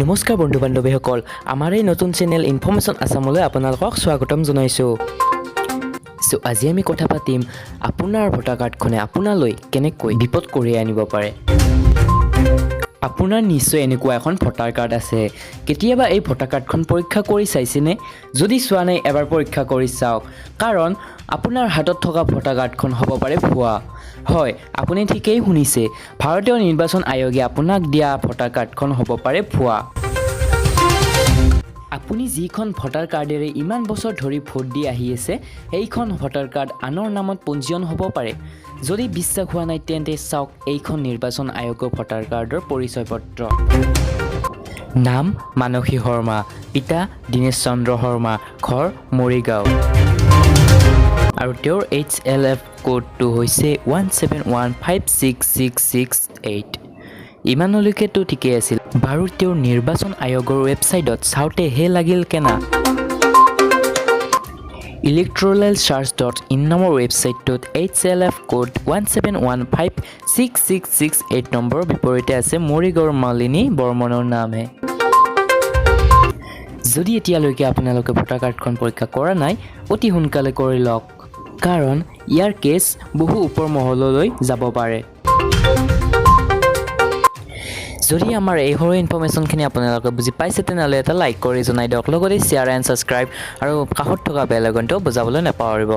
নমস্কাৰ বন্ধু বান্ধৱীসকল আমাৰ এই নতুন চেনেল ইনফৰমেশ্যন আসামলৈ আপোনালোকক স্বাগতম জনাইছোঁ সো আজি আমি কথা পাতিম আপোনাৰ ভোটাৰ কাৰ্ডখনে আপোনালৈ কেনেকৈ বিপদ কঢ়িয়াই আনিব পাৰে আপোনাৰ নিশ্চয় এনেকুৱা এখন ভোটাৰ কাৰ্ড আছে কেতিয়াবা এই ভোটাৰ কাৰ্ডখন পৰীক্ষা কৰি চাইছেনে যদি চোৱা নাই এবাৰ পৰীক্ষা কৰি চাওক কাৰণ আপোনাৰ হাতত থকা ভোটাৰ কাৰ্ডখন হ'ব পাৰে ভুৱা হয় আপুনি ঠিকই শুনিছে ভাৰতীয় নিৰ্বাচন আয়োগে আপোনাক দিয়া ভোটাৰ কাৰ্ডখন হ'ব পাৰে ভুৱা আপুনি যিখন ভোটাৰ কাৰ্ডেৰে ইমান বছৰ ধৰি ভোট দি আহি আছে এইখন ভোটাৰ কাৰ্ড আনৰ নামত পঞ্জীয়ন হ'ব পাৰে যদি বিশ্বাস হোৱা নাই তেন্তে চাওক এইখন নিৰ্বাচন আয়োগৰ ভোটাৰ কাৰ্ডৰ পৰিচয় পত্ৰ নাম মানসী শৰ্মা পিতা দীনেশ চন্দ্ৰ শৰ্মা ঘৰ মৰিগাঁও আৰু তেওঁৰ HLF কোডটো হৈছে 17156668 ইমানলৈকেতো ঠিকেই আছিল বাৰু তেওঁৰ নিৰ্বাচন আয়োগৰ ৱেবছাইটত চাওঁতে হে লাগিল কেনা electoralsearch.in নামৰ ৱেবছাইটটোত HLF কোড 17156668 নম্বৰৰ বিপৰীতে আছে মৰিগাঁৱৰ মালিনী বৰ্মনৰ নামহে যদি এতিয়ালৈকে আপোনালোকে ভোটাৰ কাৰ্ডখন পৰীক্ষা কৰা নাই অতি সোনকালে কৰি লওক কাৰণ ইয়াৰ কেছ বহু ওপৰ মহললৈ যাব পাৰে যদি আমাৰ এই সৰু ইনফৰমেশ্যনখিনি আপোনালোকে বুজি পাইছে তেনেহ'লে এটা লাইক কৰি জনাই দিয়ক লগতে শ্বেয়াৰ এণ্ড ছাবস্ক্ৰাইব আৰু কাষত থকা বেল আইকনটো বজাবলৈ নাপাহৰিব